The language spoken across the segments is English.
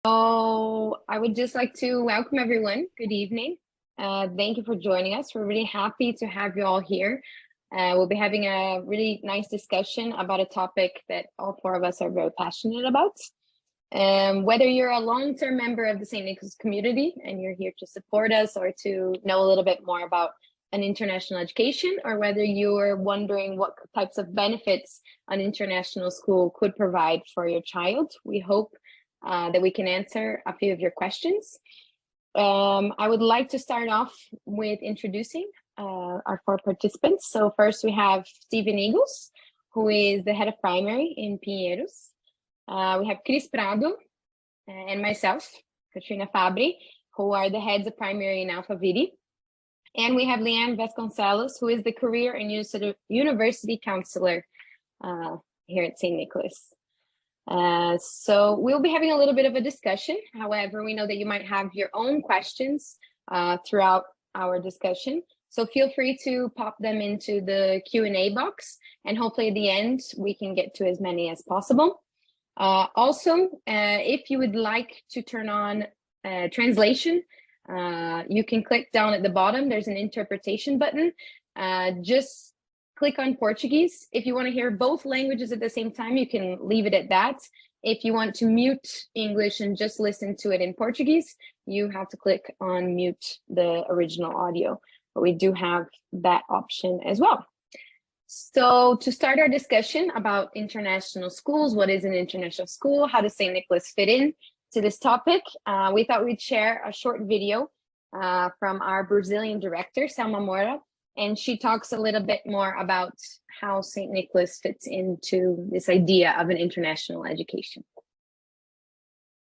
So I would just like to welcome everyone. Good evening. Thank you for joining us. We're really happy to have you all here. We'll be having a really nice discussion about a topic that all four of us are very passionate about. Whether you're a long-term member of the St. Nicholas community and you're here to support us or to know a little bit more about an international education, or whether you're wondering what types of benefits an international school could provide for your child, we hope that we can answer a few of your questions. I would like to start off with introducing our four participants. So first we have Stephen Eagles, who is the head of primary in Pinheiros. We have Chris Prado and myself, Katrina Fabri, who are the heads of primary in Alphaville. And we have Leanne Vasconcelos, who is the career and university counselor here at St. Nicholas. So we'll be having a little bit of a discussion. However, we know that you might have your own questions throughout our discussion. So feel free to pop them into the Q&A box, and hopefully at the end, we can get to as many as possible. Also, if you would like to turn on translation, you can click down at the bottom. There's an interpretation button. Just click on Portuguese. If you want to hear both languages at the same time, you can leave it at that. If you want to mute English and just listen to it in Portuguese, you have to click on mute the original audio. But we do have that option as well. So to start our discussion about international schools, what is an international school? How does St. Nicholas fit in to this topic? We thought we'd share a short video from our Brazilian director, Salma Mora, and she talks a little bit more about how St. Nicholas fits into this idea of an international education.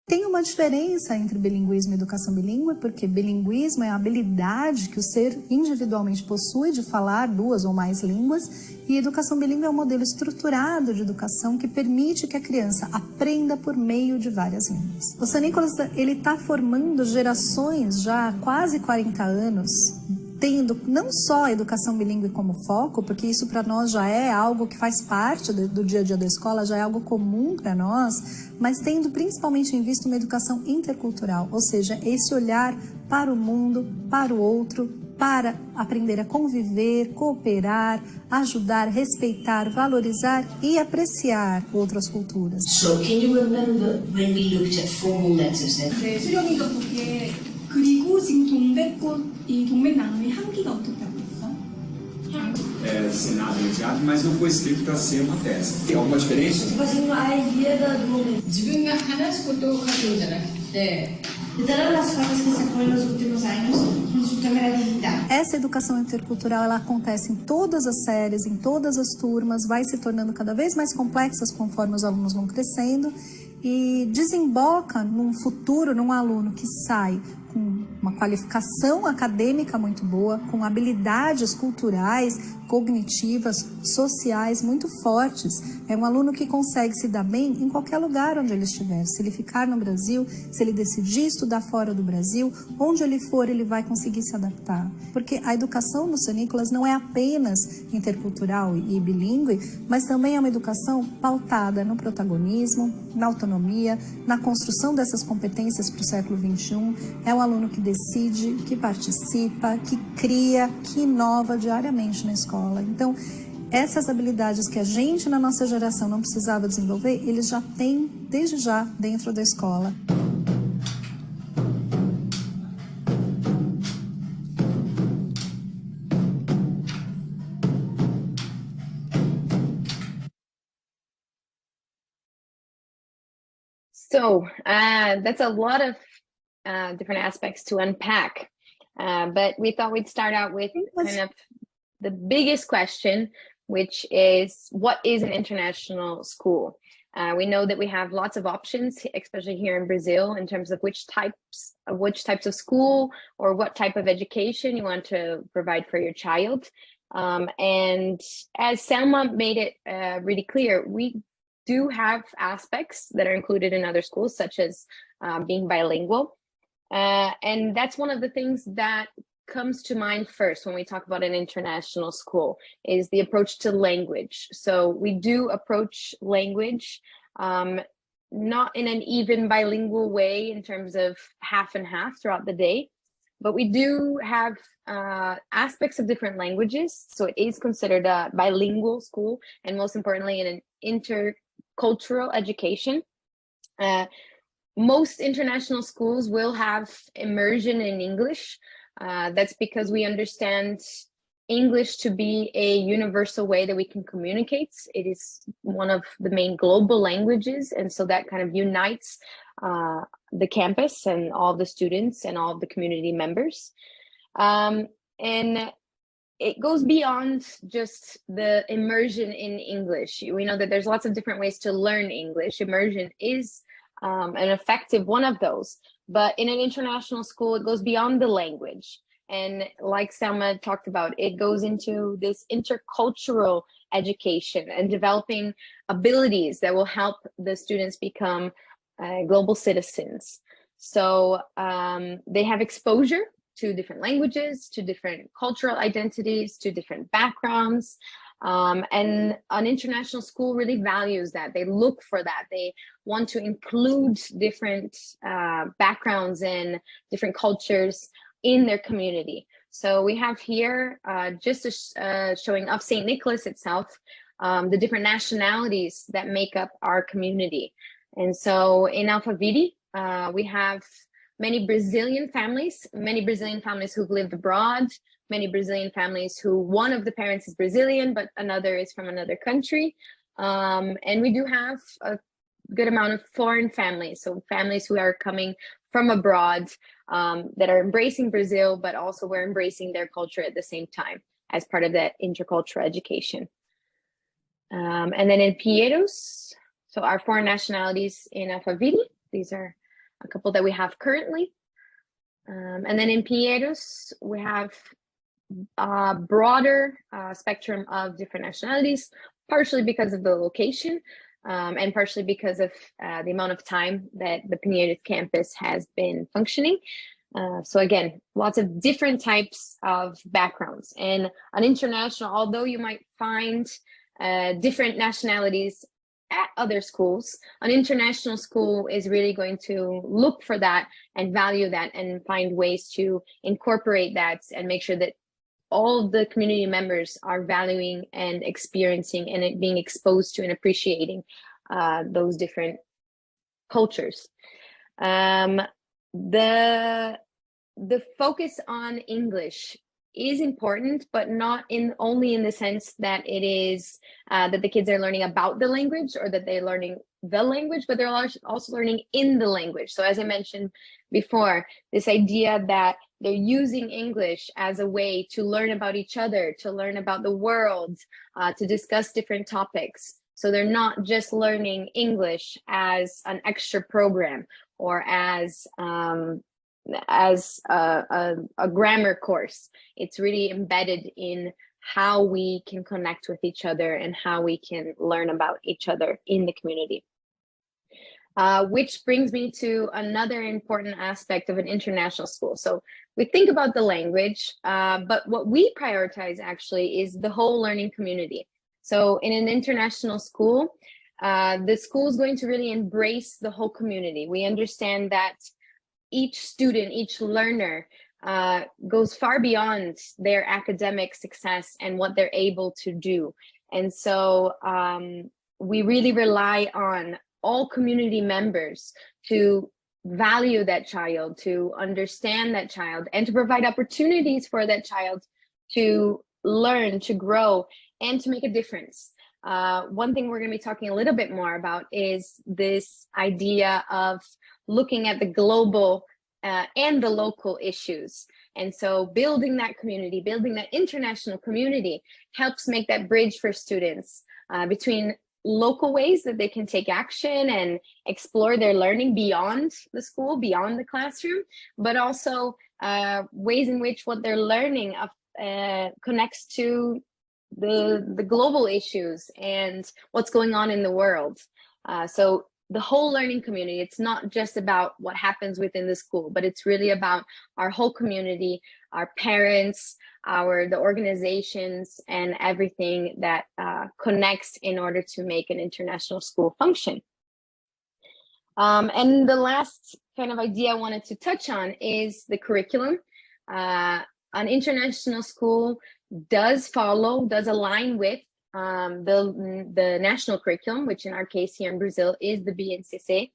Tem uma diferença entre bilinguismo e educação bilíngue, porque bilinguismo é a habilidade que o ser individualmente possui de falar duas ou mais línguas, e educação bilíngue é um modelo estruturado de educação que permite que a criança aprenda por meio de várias línguas. O St. Nicholas está formando gerações já há quase 40 anos, tendo não só a educação bilíngue como foco, porque isso para nós já é algo que faz parte do dia a dia da escola, já é algo comum para nós, mas tendo principalmente em vista uma educação intercultural, ou seja, esse olhar para o mundo, para o outro, para aprender a conviver, cooperar, ajudar, respeitar, valorizar e apreciar outras culturas. So, can you remember when we looked at formal letters then? 네, 수령이가 보기에 그리고 지금 동백꽃 이 동백나무의 향기가 어떻다고 했어? Sem nada imediato, mas não foi escrito para ser uma tese. Tem alguma diferença? Tipo assim, a ideia do momento. 지금은 하나씩부터 가져오잖아. 네. De todas as formas que se foi nos últimos anos, resulta maravilhosa. Essa educação intercultural ela acontece em todas as séries, em todas as turmas, vai se tornando cada vez mais complexas conforme os alunos vão crescendo e desemboca num futuro, num aluno que sai com uma qualificação acadêmica muito boa, com habilidades culturais, cognitivas, sociais muito fortes. É um aluno que consegue se dar bem em qualquer lugar onde ele estiver. Se ele ficar no Brasil, se ele decidir estudar fora do Brasil, onde ele for, ele vai conseguir se adaptar. Porque a educação no St. Nicholas não é apenas intercultural e bilíngue, mas também é uma educação pautada no protagonismo, na autonomia, na construção dessas competências para o século XXI. É um aluno que decide, que participa, que cria, que inova diariamente na escola. Então, essas habilidades que a gente na nossa geração não precisava desenvolver, eles já têm desde já dentro da escola. So that's a lot of different aspects to unpack, but we thought we'd start out with kind of the biggest question, which is, what is an international school? We know that we have lots of options, especially here in Brazil, in terms of which types of school or what type of education you want to provide for your child. And as Selma made it really clear, we do have aspects that are included in other schools, such as being bilingual. And that's one of the things that comes to mind first when we talk about an international school, is the approach to language. So we do approach language not in an even bilingual way in terms of half and half throughout the day, but we do have aspects of different languages. So it is considered a bilingual school, and most importantly, in an intercultural education. Most international schools will have immersion in English. That's because we understand English to be a universal way that we can communicate. It is one of the main global languages, and so that kind of unites the campus and all the students and all the community members. And it goes beyond just the immersion in English. We know that there's lots of different ways to learn English. Immersion is an effective one of those, but in an international school, it goes beyond the language. And like Salma talked about, it goes into this intercultural education and developing abilities that will help the students become global citizens. So they have exposure to different languages, to different cultural identities, to different backgrounds. And an international school really values that. They look for that. They want to include different backgrounds and different cultures in their community. So we have here just showing of St. Nicholas itself, the different nationalities that make up our community. And so in Alphaville, we have many Brazilian families who've lived abroad, many Brazilian families who one of the parents is Brazilian, but another is from another country. And we do have a good amount of foreign families, so families who are coming from abroad that are embracing Brazil, but also we're embracing their culture at the same time as part of that intercultural education. And then in Pinheiros, so our foreign nationalities in Alphaville, these are a couple that we have currently. And then in Pinheiros, we have a broader spectrum of different nationalities, partially because of the location and partially because of the amount of time that the Pinheiros campus has been functioning. So again, lots of different types of backgrounds. And an international, although you might find different nationalities at other schools, an international school is really going to look for that and value that and find ways to incorporate that and make sure that all the community members are valuing and experiencing and being exposed to and appreciating those different cultures. The focus on English is important, but not only in the sense that it is that the kids are learning about the language or that they're learning the language, but they're also learning in the language. So as I mentioned before, this idea that they're using English as a way to learn about each other, to learn about the world, to discuss different topics. So they're not just learning English as an extra program or as a grammar course. It's really embedded in how we can connect with each other and how we can learn about each other in the community. Which brings me to another important aspect of an international school. So we think about the language, but what we prioritize actually is the whole learning community. So in an international school, the school is going to really embrace the whole community. We understand that each student, each learner goes far beyond their academic success and what they're able to do. And so we really rely on all community members to value that child, to understand that child, and to provide opportunities for that child to learn, to grow, and to make a difference. One thing we're going to be talking a little bit more about is this idea of looking at the global and the local issues. And so building that community, building that international community helps make that bridge for students between local ways that they can take action and explore their learning beyond the school, beyond the classroom, but also ways in which what they're learning connects to the global issues and what's going on in the world. So the whole learning community, it's not just about what happens within the school, but it's really about our whole community, our parents, the organizations, and everything that connects in order to make an international school function. And the last kind of idea I wanted to touch on is the curriculum. An international school does align with the national curriculum, which in our case here in Brazil is the BNCC.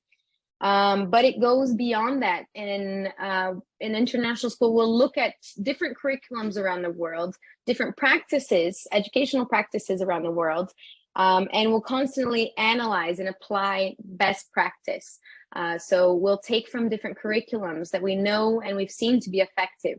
But it goes beyond that. And an international school will look at different curriculums around the world, different practices, educational practices around the world, and will constantly analyze and apply best practice. So we'll take from different curriculums that we know and we've seen to be effective,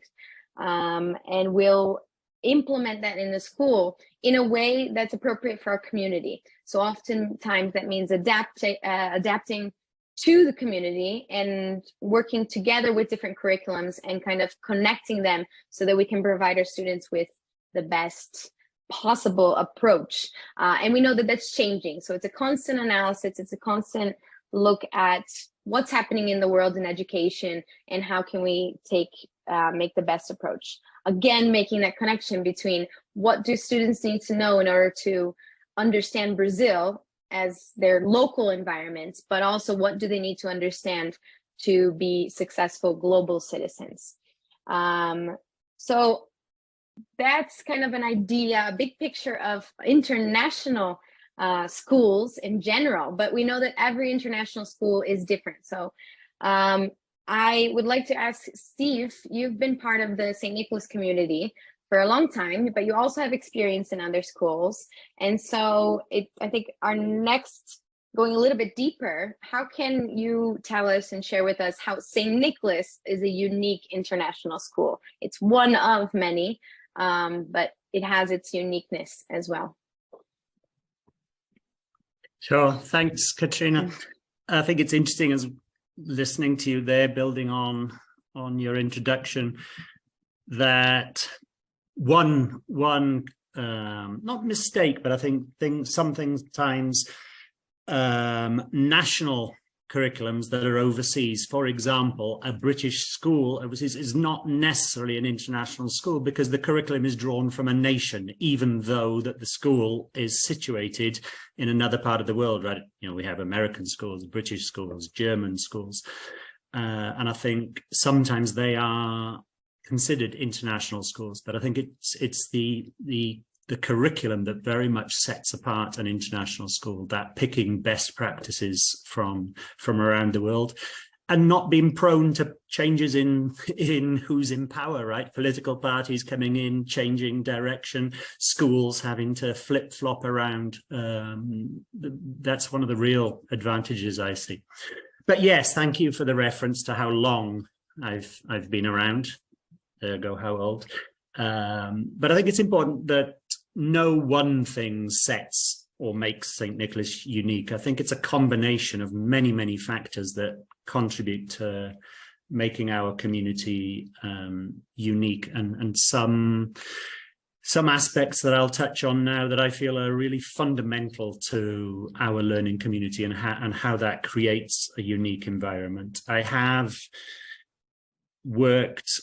and we'll implement that in the school in a way that's appropriate for our community. So oftentimes that means adapting to the community and working together with different curriculums and kind of connecting them so that we can provide our students with the best possible approach. And we know that that's changing. So it's a constant analysis. It's a constant look at what's happening in the world in education and how can we make the best approach. Again, making that connection between what do students need to know in order to understand Brazil as their local environment, but also what do they need to understand to be successful global citizens. So that's kind of an idea, a big picture of international schools in general, but we know that every international school is different. So I would like to ask Steve, you've been part of the St. Nicholas community for a long time, but you also have experience in other schools. And so I think our next, going a little bit deeper, how can you tell us and share with us how St. Nicholas is a unique international school? It's one of many, but it has its uniqueness as well. Sure, thanks, Katrina. I think it's interesting as listening to you there, building on your introduction, that one not mistake, but I think sometimes national curriculums that are overseas, for example, a British school overseas is not necessarily an international school because the curriculum is drawn from a nation, even though that the school is situated in another part of the world, right? You know, we have American schools, British schools, German schools, and I think sometimes they are considered international schools, but I think it's the curriculum that very much sets apart an international school, that picking best practices from around the world and not being prone to changes in who's in power, right? Political parties coming in, changing direction, schools having to flip-flop around. That's one of the real advantages I see. But yes, thank you for the reference to how long I've been around, ergo how old. But I think it's important that no one thing sets or makes St. Nicholas unique. I think it's a combination of many, many factors that contribute to making our community unique, and some aspects that I'll touch on now that I feel are really fundamental to our learning community and how that creates a unique environment. I have worked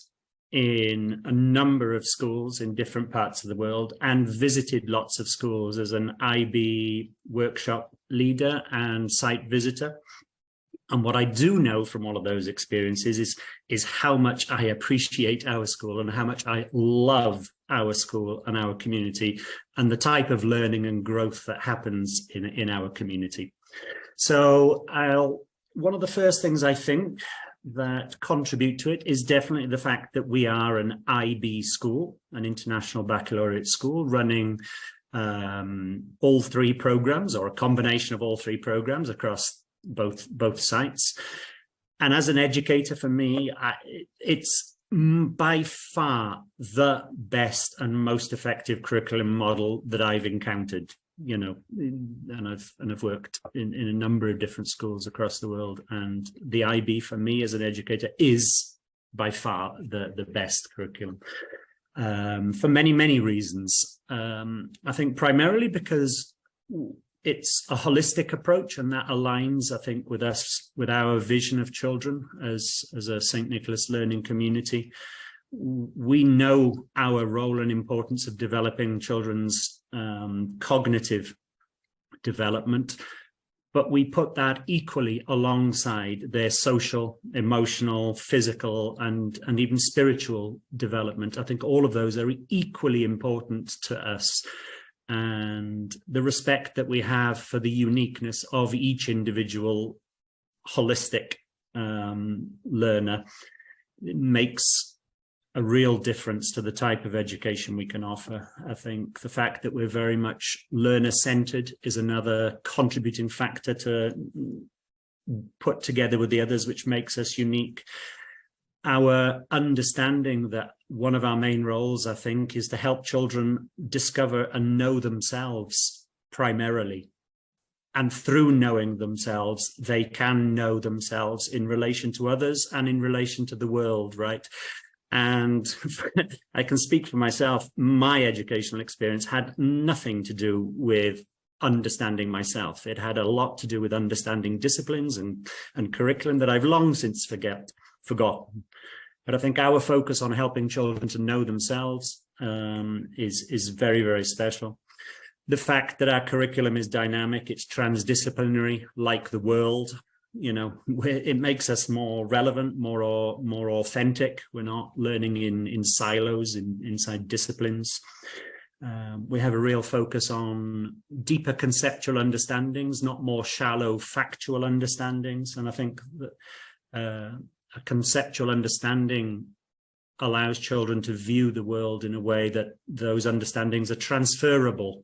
in a number of schools in different parts of the world and visited lots of schools as an IB workshop leader and site visitor. And what I do know from all of those experiences is how much I appreciate our school and how much I love our school and our community and the type of learning and growth that happens in our community. So one of the first things I think that contribute to it is definitely the fact that we are an IB school, an international baccalaureate school, running all three programs or a combination of all three programs across both sites. And as an educator, for me, it's by far the best and most effective curriculum model that I've encountered. You know, and I've worked in a number of different schools across the world, and the IB for me as an educator is by far the best curriculum for many, many reasons. I think primarily because it's a holistic approach, and that aligns, I think, with our vision of children as a St. Nicholas learning community. We know our role and importance of developing children's cognitive development, but we put that equally alongside their social, emotional, physical, and even spiritual development. I think all of those are equally important to us. And the respect that we have for the uniqueness of each individual holistic learner makes a real difference to the type of education we can offer. I think the fact that we're very much learner-centered is another contributing factor to put together with the others, which makes us unique. Our understanding that one of our main roles, I think, is to help children discover and know themselves primarily. And through knowing themselves, they can know themselves in relation to others and in relation to the world, right? And I can speak for myself. My educational experience had nothing to do with understanding myself. It had a lot to do with understanding disciplines and curriculum that I've long since forgotten. But I think our focus on helping children to know themselves is very, very special. The fact that our curriculum is dynamic, it's transdisciplinary, like the world, you know, it makes us more relevant, more authentic. We're not learning in silos, inside disciplines. We have a real focus on deeper conceptual understandings, not more shallow factual understandings. And I think that a conceptual understanding allows children to view the world in a way that those understandings are transferable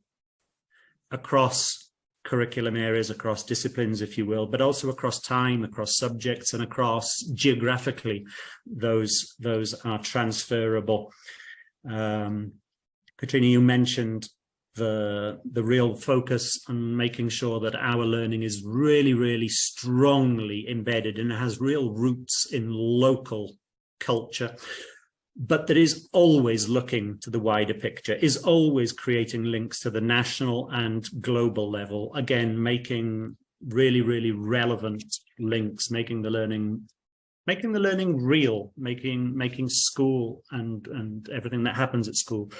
across curriculum areas, across disciplines, if you will, but also across time, across subjects, and across geographically, those are transferable. Katrina, you mentioned the real focus on making sure that our learning is really, really strongly embedded and has real roots in local culture, but that is always looking to the wider picture, is always creating links to the national and global level. Again, making really, really relevant links, making the learning real, making school and everything that happens at school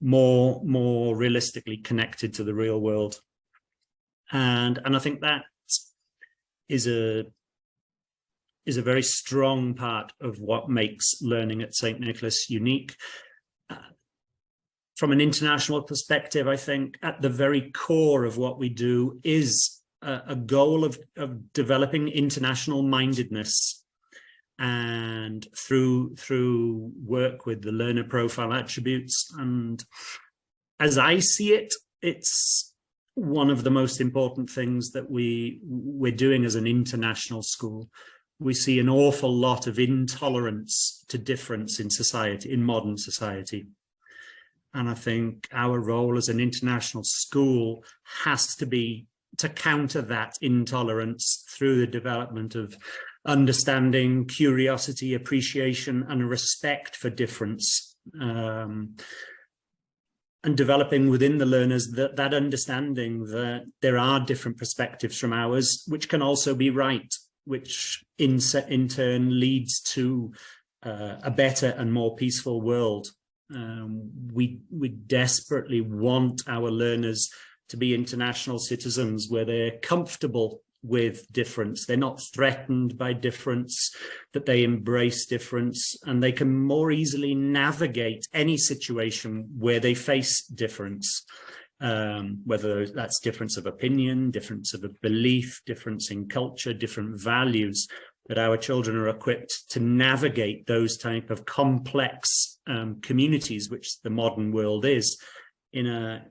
more realistically connected to the real world. And I think that is a very strong part of what makes learning at St. Nicholas unique. From an international perspective, I think at the very core of what we do is a goal of developing international mindedness. And through work with the learner profile attributes. And as I see it, it's one of the most important things that we're doing as an international school. We see an awful lot of intolerance to difference in society, in modern society. And I think our role as an international school has to be to counter that intolerance through the development of understanding, curiosity, appreciation, and respect for difference, and developing within the learners that understanding that there are different perspectives from ours, which can also be right, which in turn leads to a better and more peaceful world. We desperately want our learners to be international citizens where they're comfortable with difference, they're not threatened by difference, that they embrace difference, and they can more easily navigate any situation where they face difference, whether that's difference of opinion, difference of a belief, difference in culture, different values, that our children are equipped to navigate those type of complex communities, which the modern world is, in a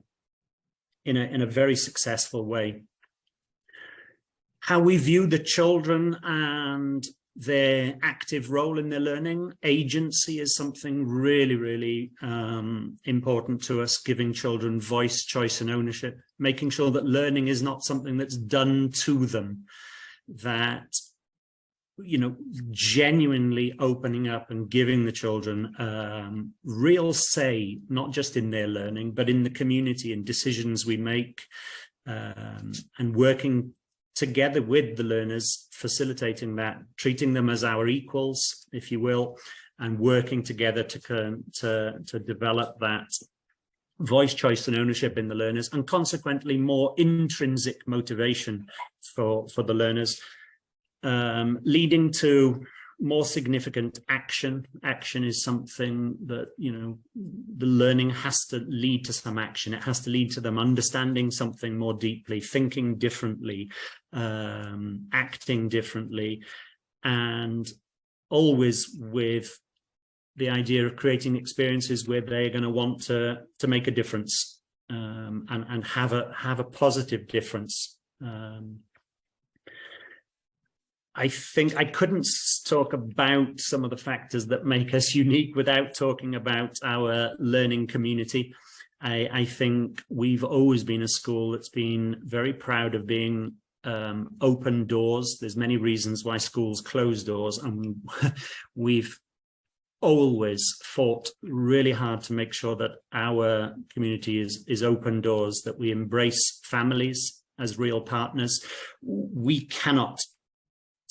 very successful way. How we view the children and their active role in their learning, agency is something really, really important to us, giving children voice, choice, and ownership, making sure that learning is not something that's done to them, that, you know, genuinely opening up and giving the children real say, not just in their learning, but in the community and decisions we make, and working together with the learners, facilitating that, treating them as our equals, if you will, and working together to develop that voice, choice and ownership in the learners, and consequently more intrinsic motivation for the learners, leading to more significant action. Action is something that, you know, the learning has to lead to some action. It has to lead to them understanding something more deeply, thinking differently, acting differently, and always with the idea of creating experiences where they're going to want to make a difference, and have a positive difference. I think I couldn't talk about some of the factors that make us unique without talking about our learning community. I think we've always been a school that's been very proud of being open doors. There's many reasons why schools close doors, and we've always fought really hard to make sure that our community is open doors, that we embrace families as real partners. We cannot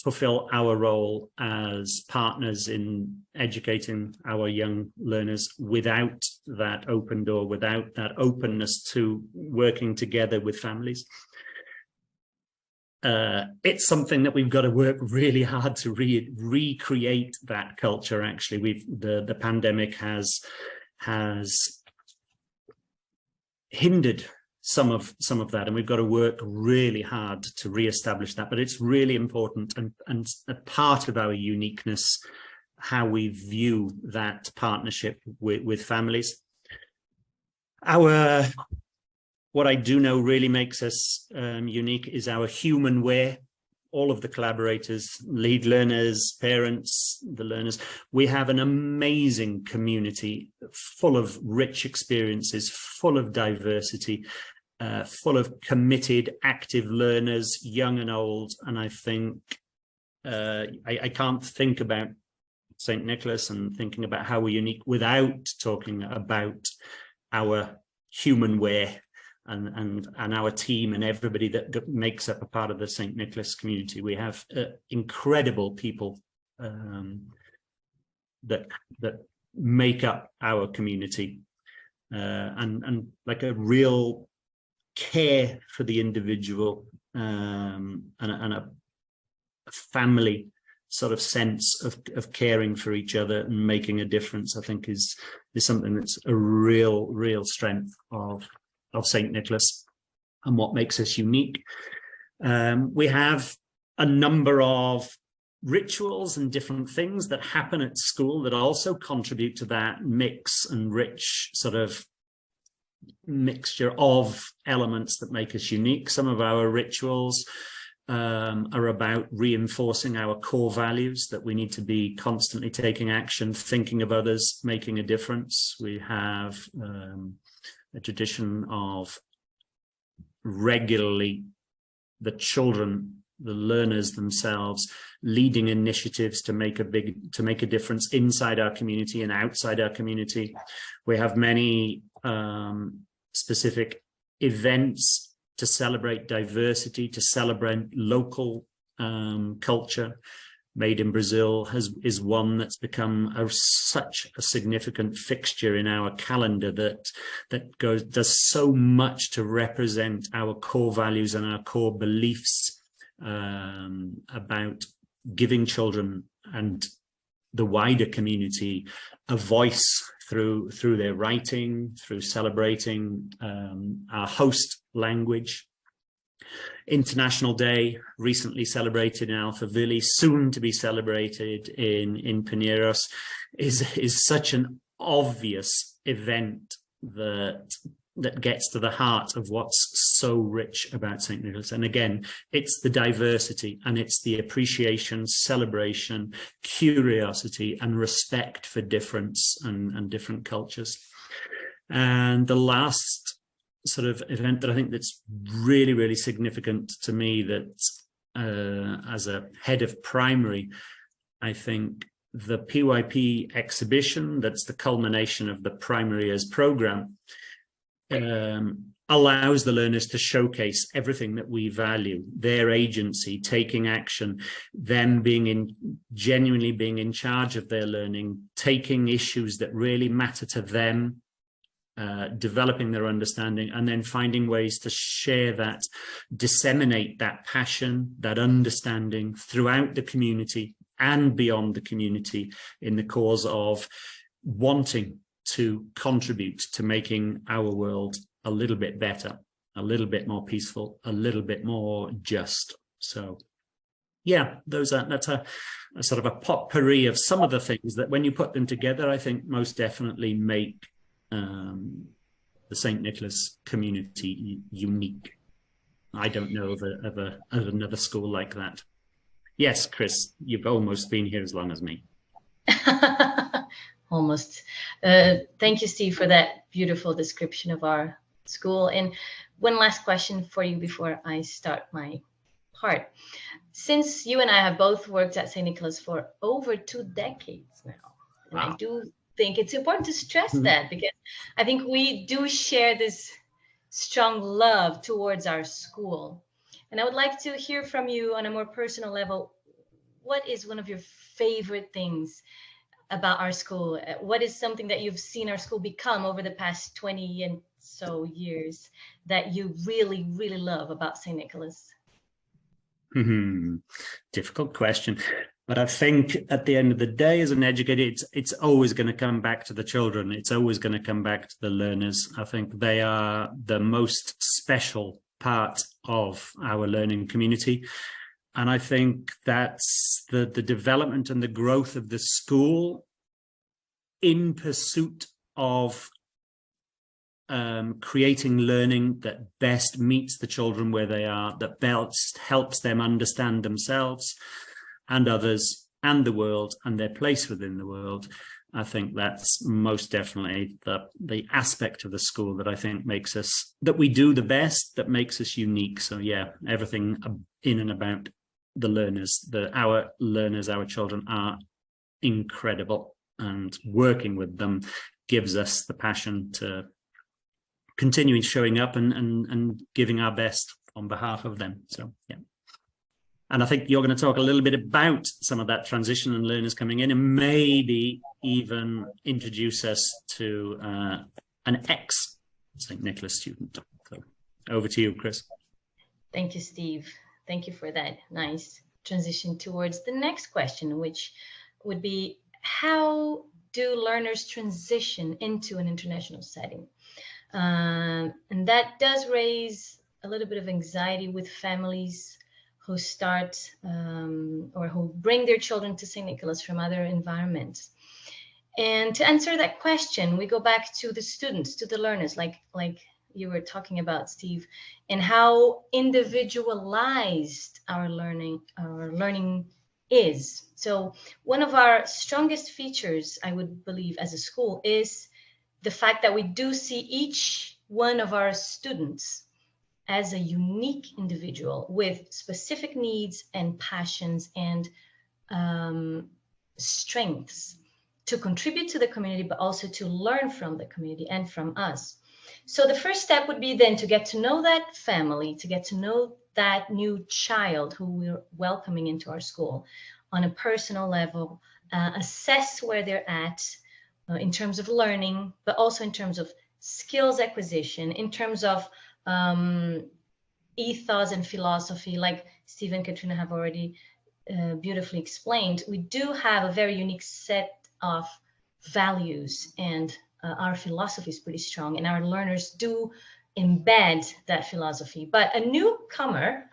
fulfill our role as partners in educating our young learners without that open door, without that openness to working together with families. It's something that we've got to work really hard to recreate that culture. Actually, the pandemic has hindered some of that, and we've got to work really hard to re-establish that. But it's really important and a part of our uniqueness, how we view that partnership with families. What I do know really makes us unique is our human way. All of the collaborators, lead learners, parents, the learners, we have an amazing community full of rich experiences, full of diversity, full of committed, active learners, young and old. And I think I can't think about St. Nicholas and thinking about how we're unique without talking about our human way and our team and everybody that makes up a part of the St. Nicholas community. We have incredible people that make up our community, and like a real care for the individual, and a family sort of sense of caring for each other and making a difference, I think is something that's a real strength of St. Nicholas and what makes us unique. We have a number of rituals and different things that happen at school that also contribute to that mix and rich sort of mixture of elements that make us unique. Some of our rituals are about reinforcing our core values, that we need to be constantly taking action, thinking of others, making a difference. We have a tradition of regularly the children, the learners themselves, leading initiatives to make a difference inside our community and outside our community. We have many specific events to celebrate diversity, to celebrate local culture. Made in Brazil is one that's become such a significant fixture in our calendar that does so much to represent our core values and our core beliefs about giving children and the wider community a voice through their writing, through celebrating our host language. International Day, recently celebrated in Alphaville, soon to be celebrated in Pinheiros, is such an obvious event that gets to the heart of what's so rich about St. Nicholas. And again, it's the diversity and it's the appreciation, celebration, curiosity and respect for difference and different cultures. And the last sort of event that I think that's really significant to me, that as a head of primary, I think the PYP exhibition, that's the culmination of the Primary Years programme, allows the learners to showcase everything that we value, their agency, taking action, them genuinely being in charge of their learning, taking issues that really matter to them developing their understanding, and then finding ways to share that, disseminate that passion, that understanding throughout the community and beyond the community in the cause of wanting to contribute to making our world a little bit better, a little bit more peaceful, a little bit more just. So yeah, that's a sort of a potpourri of some of the things that when you put them together, I think most definitely make the St. Nicholas community unique. I don't know of another school like that. Yes, Chris, you've almost been here as long as me. Almost. Thank you, Steve, for that beautiful description of our school. And one last question for you before I start my part. Since you and I have both worked at St. Nicholas for over 2 decades now, and wow. I do think it's important to stress that, because I think we do share this strong love towards our school. And I would like to hear from you on a more personal level. What is one of your favorite things about our school? What is something that you've seen our school become over the past 20 and so years that you really, really love about St. Nicholas? Difficult question. But I think at the end of the day, as an educator, it's always going to come back to the children. It's always going to come back to the learners. I think they are the most special part of our learning community. And I think that's the development and the growth of the school in pursuit of creating learning that best meets the children where they are, that best helps them understand themselves and others and the world and their place within the world. I think that's most definitely the aspect of the school that I think makes us, that we do the best, that makes us unique. So yeah, everything in and about the learners, our learners, our children are incredible, and working with them gives us the passion to continuing showing up and giving our best on behalf of them. So yeah. And I think you're going to talk a little bit about some of that transition and learners coming in, and maybe even introduce us to an ex-St. Nicholas student. So over to you, Chris. Thank you, Steve. Thank you for that nice transition towards the next question, which would be, how do learners transition into an international setting? And that does raise a little bit of anxiety with families who start or who bring their children to St. Nicholas from other environments. And to answer that question, we go back to the students, to the learners, like you were talking about, Steve, and how individualized our learning is. So one of our strongest features, I would believe, as a school is the fact that we do see each one of our students as a unique individual with specific needs and passions and strengths to contribute to the community, but also to learn from the community and from us. So the first step would be then to get to know that family, to get to know that new child who we're welcoming into our school on a personal level, assess where they're at in terms of learning, but also in terms of skills acquisition, in terms of ethos and philosophy, like Steve and Katrina have already beautifully explained. We do have a very unique set of values, and our philosophy is pretty strong, and our learners do embed that philosophy. But a newcomer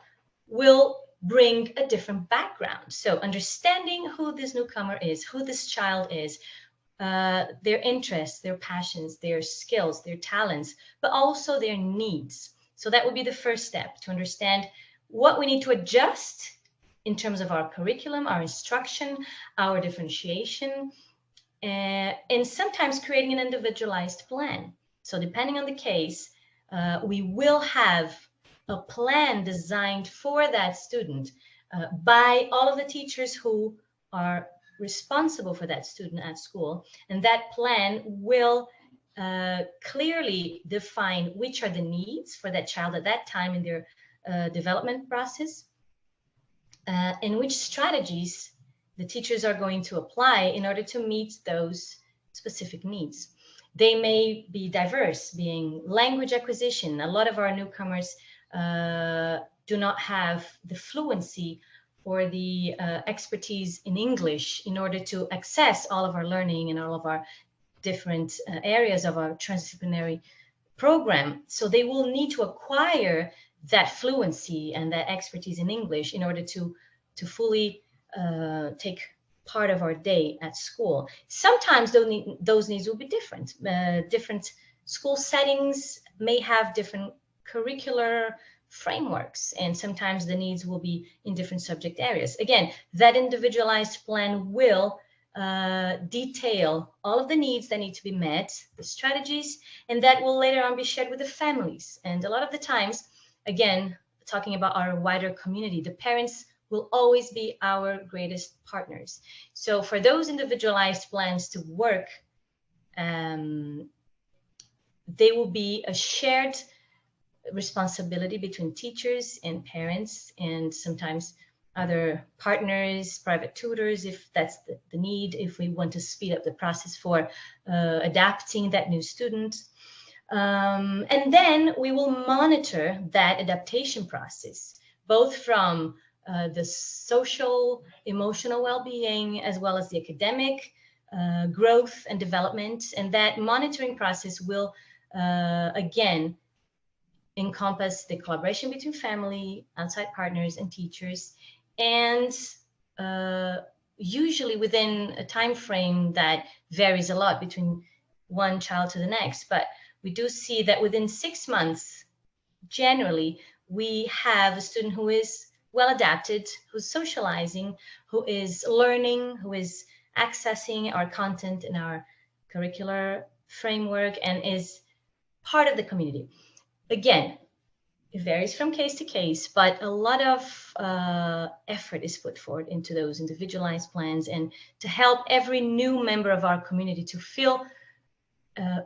will bring a different background. So understanding who this newcomer is, who this child is, their interests, their passions, their skills, their talents, but also their needs. So that would be the first step, to understand what we need to adjust in terms of our curriculum, our instruction, our differentiation, and sometimes creating an individualized plan. So depending on the case, we will have a plan designed for that student by all of the teachers who are responsible for that student at school. And that plan will clearly define which are the needs for that child at that time in their development process, and which strategies the teachers are going to apply in order to meet those specific needs. They may be diverse, being language acquisition. A lot of our newcomers do not have the fluency or the expertise in English in order to access all of our learning and all of our different areas of our transdisciplinary program. So they will need to acquire that fluency and that expertise in English in order to fully take part of our day at school. Sometimes those needs will be different. Different school settings may have different curricular frameworks, and sometimes the needs will be in different subject areas. Again, that individualized plan will detail all of the needs that need to be met, the strategies, and that will later on be shared with the families. And a lot of the times, again, talking about our wider community, the parents will always be our greatest partners. So for those individualized plans to work, they will be a shared responsibility between teachers and parents, and sometimes other partners, private tutors, if that's the need, if we want to speed up the process for adapting that new student. And then we will monitor that adaptation process, both from the social, emotional well-being, as well as the academic growth and development. And that monitoring process will, again, encompass the collaboration between family, outside partners, and teachers, and usually within a time frame that varies a lot between one child to the next. But we do see that within 6 months, generally, we have a student who is well adapted, who's socializing, who is learning, who is accessing our content in our curricular framework, and is part of the community. Again, it varies from case to case, but a lot of effort is put forward into those individualized plans and to help every new member of our community to feel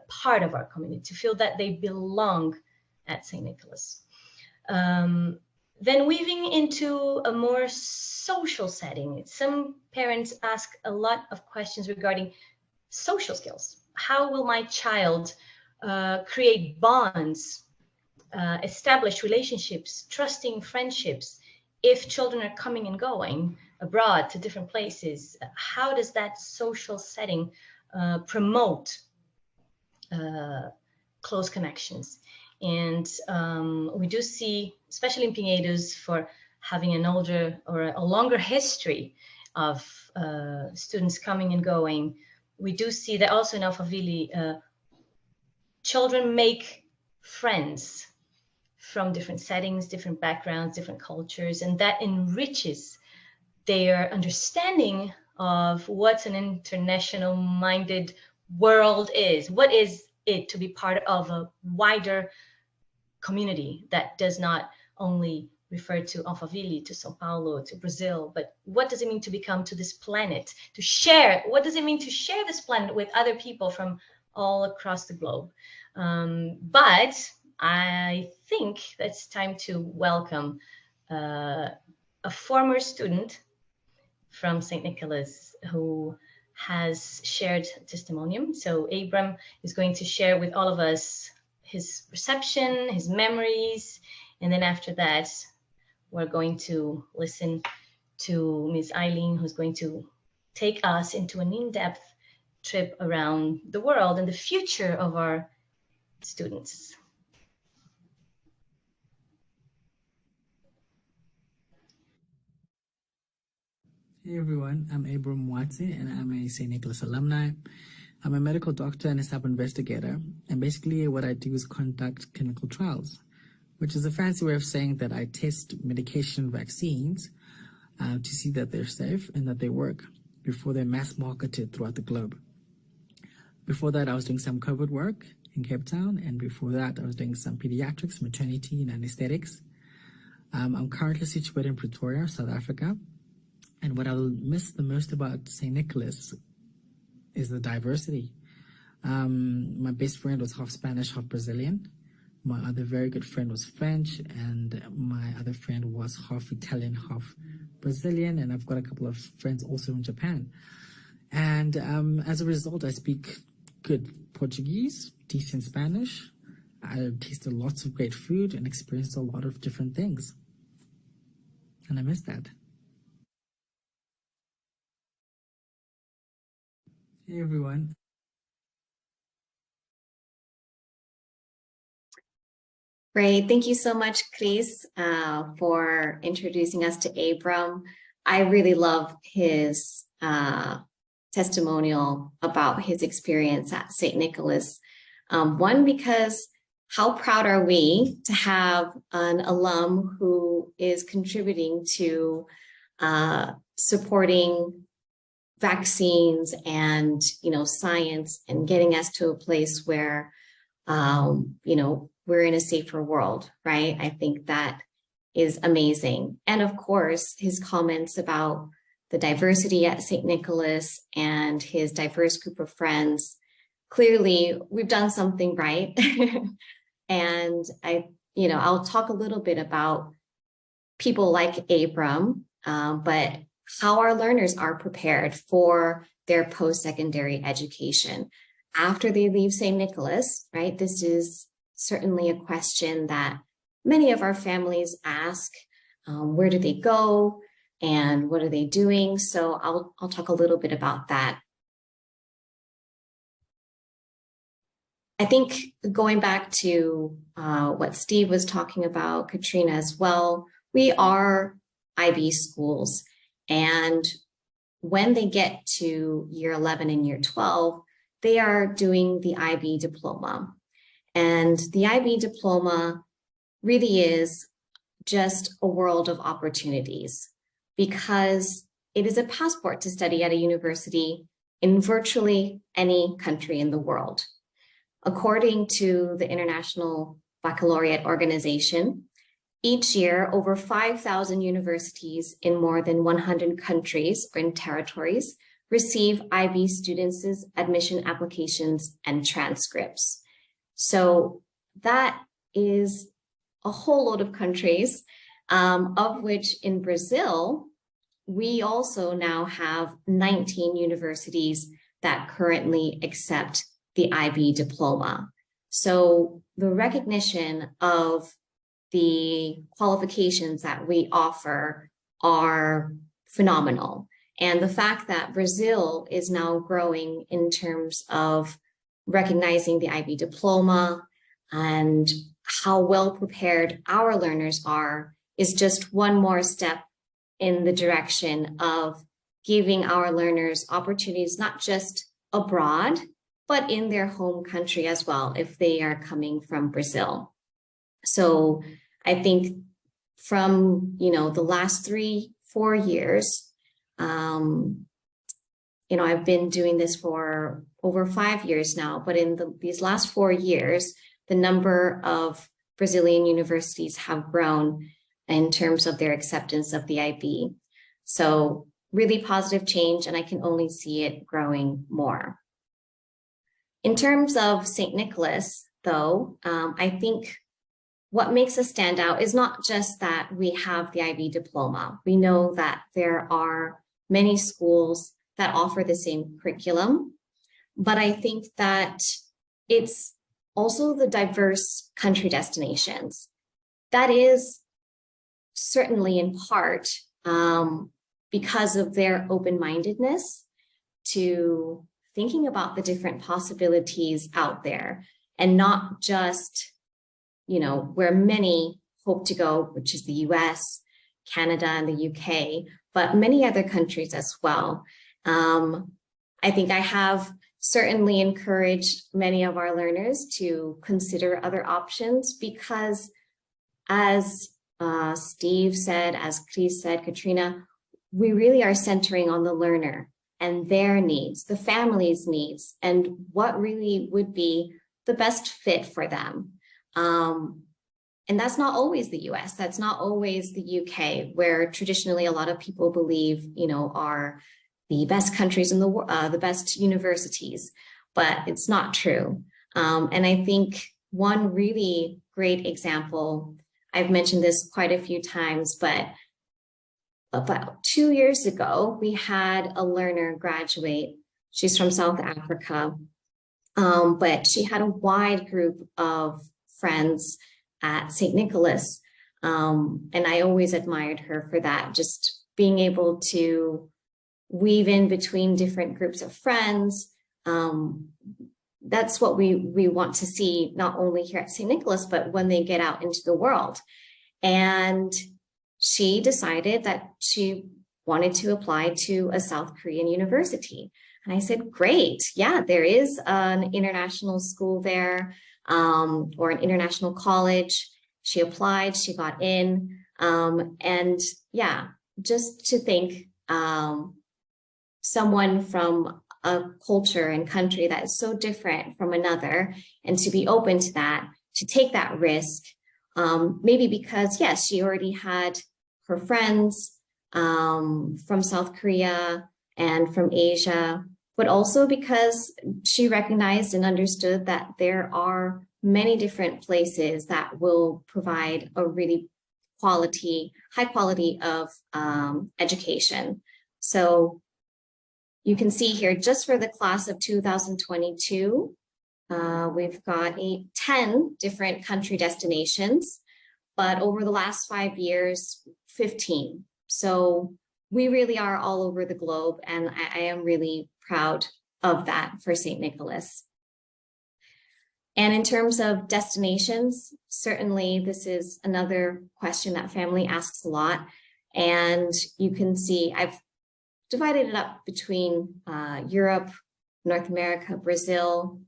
part of our community, to feel that they belong at St. Nicholas. Then weaving into a more social setting, some parents ask a lot of questions regarding social skills. How will my child create bonds, establish relationships, trusting friendships, if children are coming and going abroad to different places? How does that social setting promote close connections? And we do see, especially in Pinheiros, for having an older or a longer history of students coming and going, we do see that also in Alphaville, children make friends from different settings, different backgrounds, different cultures, and that enriches their understanding of what an international-minded world is. What is it to be part of a wider community that does not only refer to Alphaville, to Sao Paulo, to Brazil, but what does it mean to become to this planet, to share? What does it mean to share this planet with other people from all across the globe? But I think it's time to welcome a former student from St. Nicholas who has shared testimonium. So Abram is going to share with all of us his perception, his memories, and then after that, we're going to listen to Ms. Eileen, who's going to take us into an in-depth trip around the world and the future of our students. Hey everyone, I'm Abram Watson and I'm a St. Nicholas alumni. I'm a medical doctor and a sub-investigator, and basically what I do is conduct clinical trials, which is a fancy way of saying that I test medication vaccines to see that they're safe and that they work before they're mass marketed throughout the globe. Before that, I was doing some COVID work in Cape Town, and before that, I was doing some pediatrics, maternity, and anesthetics. I'm currently situated in Pretoria, South Africa. And what I'll miss the most about St. Nicholas is the diversity. My best friend was half Spanish, half Brazilian. My other very good friend was French, and my other friend was half Italian, half Brazilian, and I've got a couple of friends also in Japan. And as a result, I speak good Portuguese, decent Spanish. I tasted lots of great food and experienced a lot of different things. And I miss that. Hey everyone. Great. Thank you so much, Chris, for introducing us to Abram. I really love his testimonial about his experience at St. Nicholas. One, because how proud are we to have an alum who is contributing to supporting vaccines and, science and getting us to a place where, we're in a safer world, right? I think that is amazing. And of course, his comments about the diversity at St. Nicholas and his diverse group of friends. Clearly, we've done something right. And I'll talk a little bit about people like Abram, but how our learners are prepared for their post-secondary education after they leave St. Nicholas, right? This is certainly a question that many of our families ask. Where do they go and what are they doing? So I'll talk a little bit about that. I think going back to what Steve was talking about, Katrina as well, we are IB schools. And when they get to year 11 and year 12, they are doing the IB diploma. And the IB diploma really is just a world of opportunities because it is a passport to study at a university in virtually any country in the world. According to the International Baccalaureate Organization, each year, over 5,000 universities in more than 100 countries or in territories receive IB students' admission applications and transcripts. So that is a whole load of countries, of which in Brazil, we also now have 19 universities that currently accept the IB diploma. So the recognition of the qualifications that we offer are phenomenal. And the fact that Brazil is now growing in terms of recognizing the IB diploma and how well prepared our learners are is just one more step in the direction of giving our learners opportunities, not just abroad, but in their home country as well, if they are coming from Brazil. So I think from, the last 3-4 years, I've been doing this for over 5 years now, but in these last 4 years, the number of Brazilian universities have grown in terms of their acceptance of the IB. So really positive change, and I can only see it growing more. In terms of St. Nicholas, though, I think what makes us stand out is not just that we have the IB diploma. We know that there are many schools that offer the same curriculum, but I think that it's also the diverse country destinations. That is certainly in part because of their open-mindedness to thinking about the different possibilities out there and not just, where many hope to go, which is the US, Canada, and the UK, but many other countries as well. I think I have certainly encouraged many of our learners to consider other options because as Steve said, as Chris said, Katrina, we really are centering on the learner and their needs, the family's needs, and what really would be the best fit for them. And that's not always the US, that's not always the UK, where traditionally a lot of people believe, are the best countries in the world, the best universities, but it's not true. And I think one really great example, I've mentioned this quite a few times, but about 2 years ago, we had a learner graduate. She's from South Africa. But she had a wide group of friends at St. Nicholas. And I always admired her for that, just being able to weave in between different groups of friends. That's what we want to see, not only here at St. Nicholas, but when they get out into the world. And she decided that she wanted to apply to a South Korean university. And I said, great. Yeah, there is an international school there, or an international college. She applied, she got in. And yeah, just to think, someone from a culture and country that is so different from another, and to be open to that, to take that risk, maybe because, yes, she already had her friends from South Korea and from Asia, but also because she recognized and understood that there are many different places that will provide a really high quality of education. So you can see here, just for the class of 2022, we've got 10 different country destinations, but over the last 5 years, 15. So we really are all over the globe, and I am really proud of that for St. Nicholas. And in terms of destinations, certainly this is another question that family asks a lot. And you can see I've divided it up between Europe, North America, Brazil.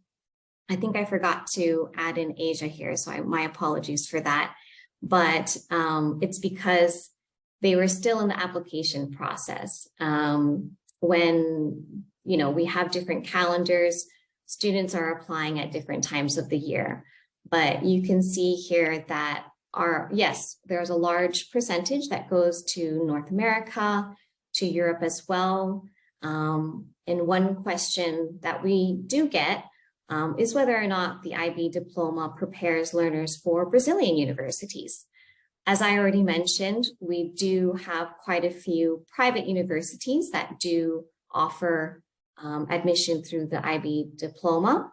I think I forgot to add in Asia here, so my apologies for that. But it's because they were still in the application process. When we have different calendars, students are applying at different times of the year. But you can see here that there's a large percentage that goes to North America, to Europe as well. And one question that we do get is whether or not the IB diploma prepares learners for Brazilian universities. As I already mentioned, we do have quite a few private universities that do offer admission through the IB diploma,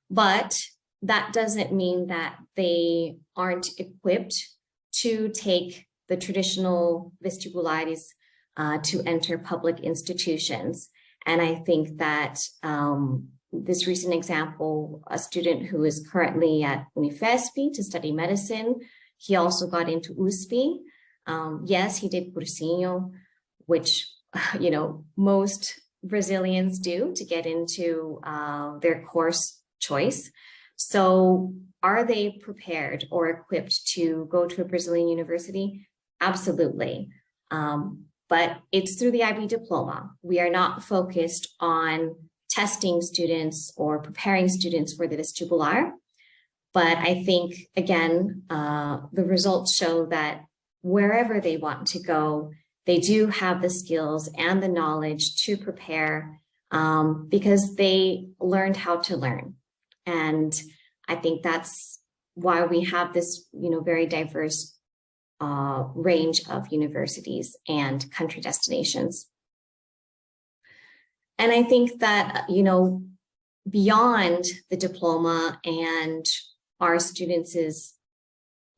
but that doesn't mean that they aren't equipped to take the traditional vestibulares to enter public institutions. And I think that this recent example, a student who is currently at Unifesp to study medicine, he also got into USP. Yes, he did cursinho, which most Brazilians do to get into their course choice. So are they prepared or equipped to go to a Brazilian university? Absolutely. But it's through the IB diploma. We are not focused on testing students or preparing students for the vestibular. But I think, again, the results show that wherever they want to go, they do have the skills and the knowledge to prepare because they learned how to learn. And I think that's why we have this, very diverse range of universities and country destinations. And I think that, beyond the diploma and our students'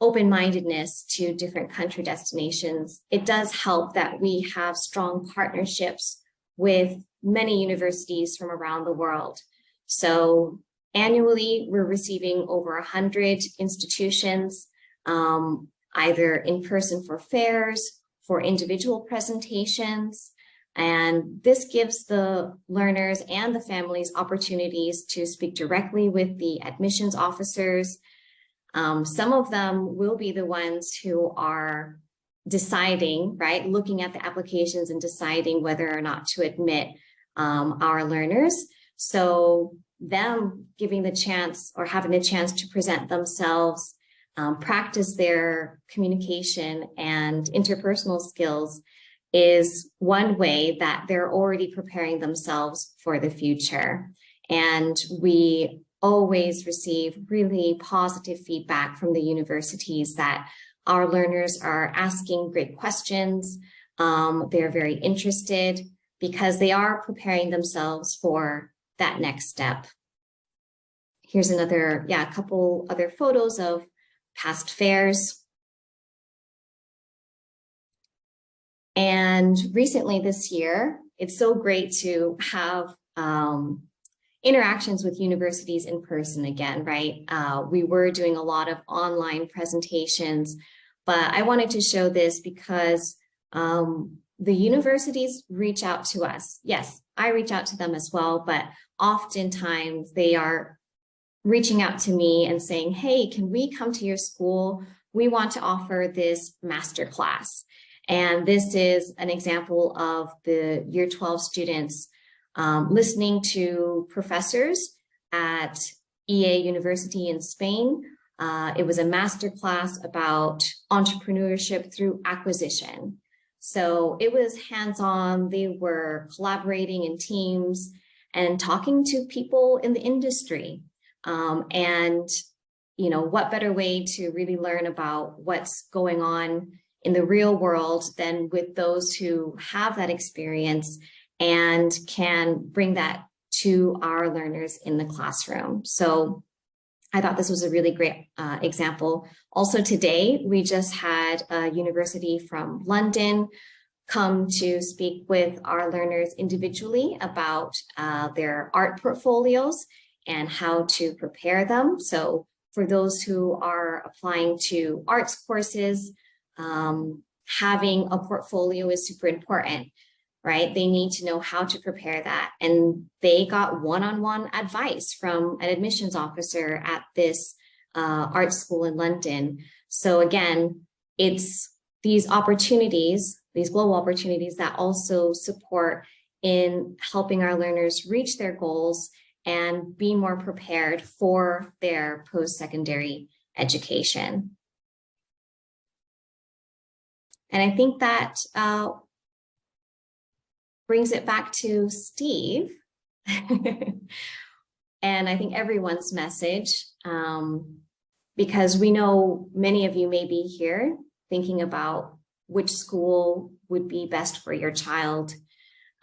open-mindedness to different country destinations, it does help that we have strong partnerships with many universities from around the world. So annually, we're receiving over 100 institutions, either in person for fairs, for individual presentations. And this gives the learners and the families opportunities to speak directly with the admissions officers. Some of them will be the ones who are deciding, right, looking at the applications and deciding whether or not to admit our learners. So them giving the chance or having the chance to present themselves, practice their communication and interpersonal skills is one way that they're already preparing themselves for the future. And we always receive really positive feedback from the universities that our learners are asking great questions. They're very interested because they are preparing themselves for that next step. here's another, a couple other photos of past fairs. And recently this year, it's so great to have interactions with universities in person again, right? We were doing a lot of online presentations, but I wanted to show this because the universities reach out to us. Yes, I reach out to them as well, but oftentimes they are reaching out to me and saying, hey, can we come to your school? We want to offer this masterclass. And this is an example of the year 12 students listening to professors at EA University in Spain. It was a masterclass about entrepreneurship through acquisition. So it was hands-on. They were collaborating in teams and talking to people in the industry. And, you know, what better way to really learn about what's going on in the real world than with those who have that experience and can bring that to our learners in the classroom. So I thought this was a really great example. Also today, we just had a university from London come to speak with our learners individually about their art portfolios and how to prepare them. So for those who are applying to arts courses, having a portfolio is super important, right? They need to know how to prepare that. And they got one-on-one advice from an admissions officer at this art school in London. So again, it's these opportunities, these global opportunities that also support in helping our learners reach their goals and be more prepared for their post-secondary education. And I think that brings it back to Steve and I think everyone's message, because we know many of you may be here thinking about which school would be best for your child.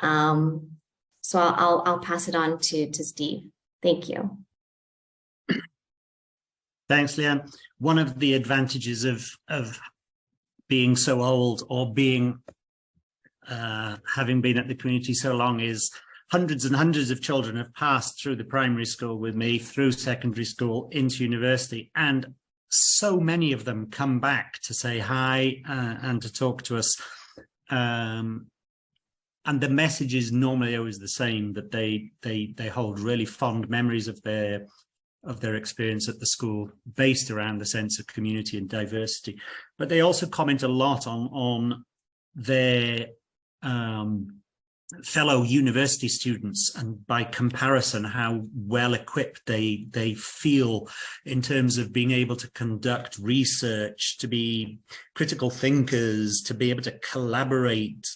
So I'll pass it on to Steve. Thank you. Thanks, Leanne. One of the advantages of being so old or being having been at the community so long is hundreds and hundreds of children have passed through the primary school with me, through secondary school, into university, and so many of them come back to say hi and to talk to us. And the message is normally always the same, that they hold really fond memories of their experience at the school, based around the sense of community and diversity. But they also comment a lot on their fellow university students, and by comparison, how well equipped they feel in terms of being able to conduct research, to be critical thinkers, to be able to collaborate,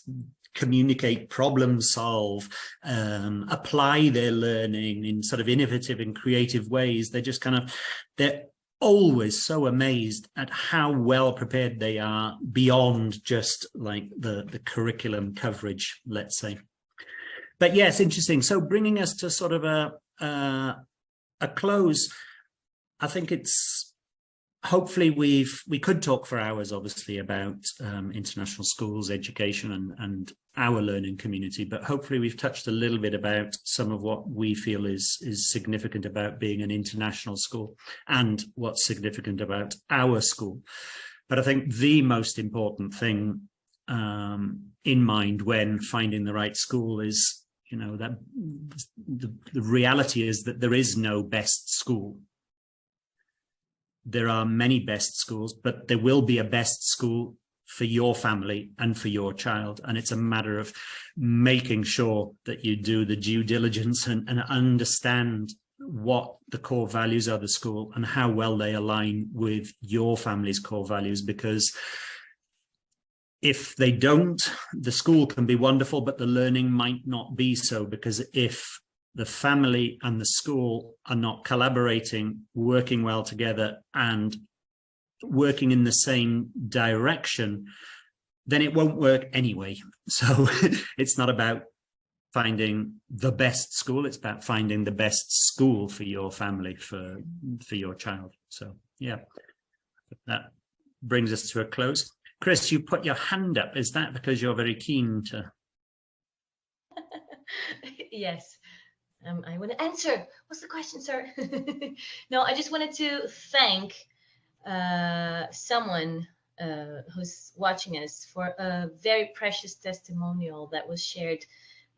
communicate, problem solve, apply their learning in sort of innovative and creative ways. They're always so amazed at how well prepared they are beyond just like the curriculum coverage, let's say. But yes, interesting. So bringing us to sort of a close, I think it's hopefully we could talk for hours, obviously, about international schools, education, and our learning community, but hopefully we've touched a little bit about some of what we feel is significant about being an international school and what's significant about our school. But I think the most important thing in mind when finding the right school is, you know, that the reality is that there is no best school. There are many best schools, but there will be a best school for your family and for your child. And it's a matter of making sure that you do the due diligence and understand what the core values are of the school and how well they align with your family's core values. Because if they don't, the school can be wonderful, but the learning might not be so, because if the family and the school are not collaborating, working well together, and working in the same direction, then it won't work anyway. So it's not about finding the best school. It's about finding the best school for your family, for your child. So yeah, that brings us to a close. Chris, you put your hand up. Is that because you're very keen to? Yes. I want to answer. What's the question, sir? No, I just wanted to thank someone who's watching us for a very precious testimonial that was shared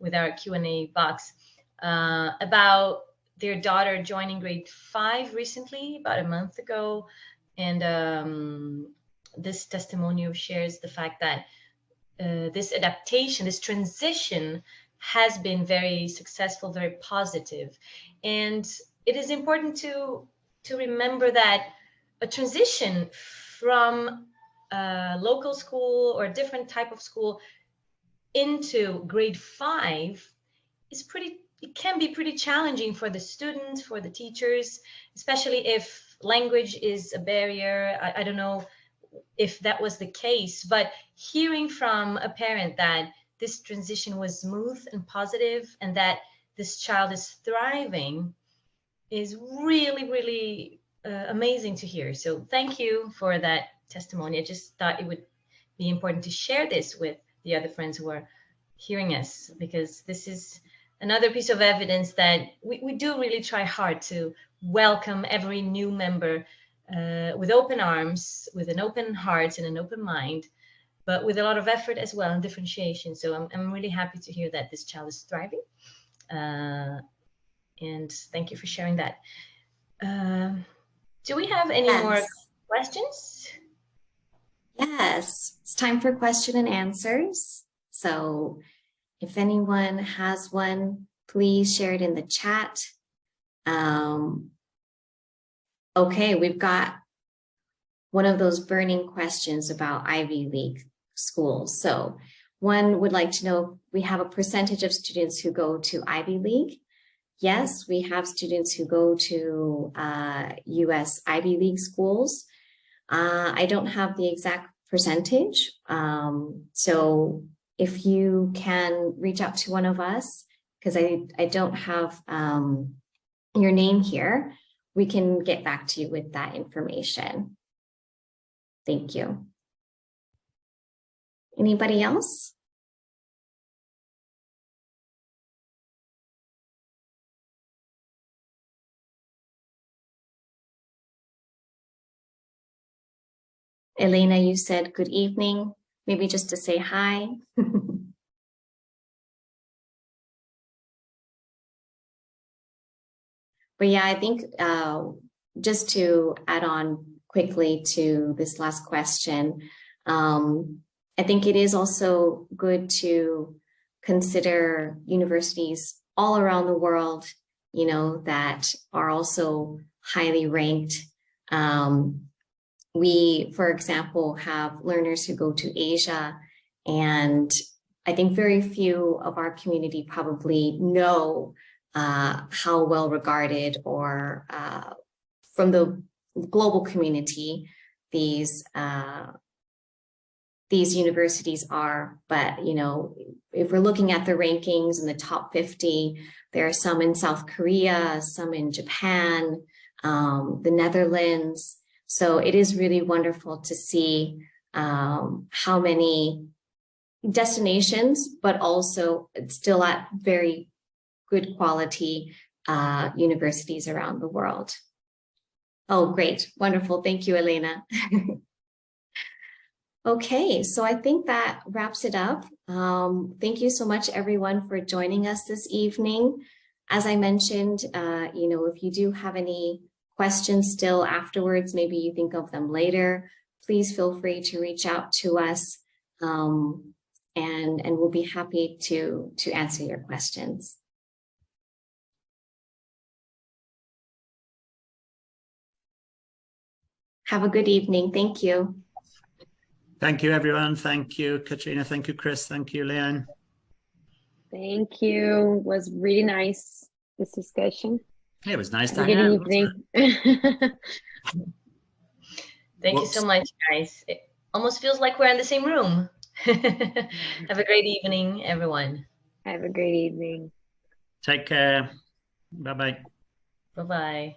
with our Q&A box about their daughter joining grade 5 recently, about a month ago. And this testimonial shares the fact that this adaptation, this transition has been very successful, very positive. And it is important to remember that a transition from a local school or a different type of school into grade 5 is it can be pretty challenging for the students, for the teachers, especially if language is a barrier. I don't know if that was the case, but hearing from a parent that this transition was smooth and positive and that this child is thriving is really, really amazing to hear. So thank you for that testimony. I just thought it would be important to share this with the other friends who are hearing us, because this is another piece of evidence that we do really try hard to welcome every new member with open arms, with an open heart and an open mind, but with a lot of effort as well and differentiation. So I'm really happy to hear that this child is thriving. And thank you for sharing that. Do we have any more questions? Yes, it's time for question and answers. So if anyone has one, please share it in the chat. Okay, we've got one of those burning questions about Ivy League schools. So one would like to know, we have a percentage of students who go to Ivy League. Yes, we have students who go to US Ivy League schools. I don't have the exact percentage. So if you can reach out to one of us, because I don't have your name here, we can get back to you with that information. Thank you. Anybody else? Elena, you said good evening, maybe just to say hi. But yeah, I think just to add on quickly to this last question, I think it is also good to consider universities all around the world, you know, that are also highly ranked. We, for example, have learners who go to Asia, and I think very few of our community probably know how well regarded or from the global community these universities are. But, you know, if we're looking at the rankings in the top 50, there are some in South Korea, some in Japan, the Netherlands. So it is really wonderful to see how many destinations, but also still at very good quality universities around the world. Oh, great. Wonderful. Thank you, Elena. Okay, so I think that wraps it up. Thank you so much, everyone, for joining us this evening. As I mentioned, you know, if you do have any questions still afterwards, maybe you think of them later, please feel free to reach out to us, and we'll be happy to answer your questions. Have a good evening. Thank you. Thank you, everyone. Thank you, Katrina. Thank you, Chris. Thank you, Leanne. Thank you. It was really nice, this discussion. It was nice to Good have. evening. Thank you so much, guys. It almost feels like we're in the same room. Have a great evening, everyone. Have a great evening. Take care. Bye-bye. Bye-bye.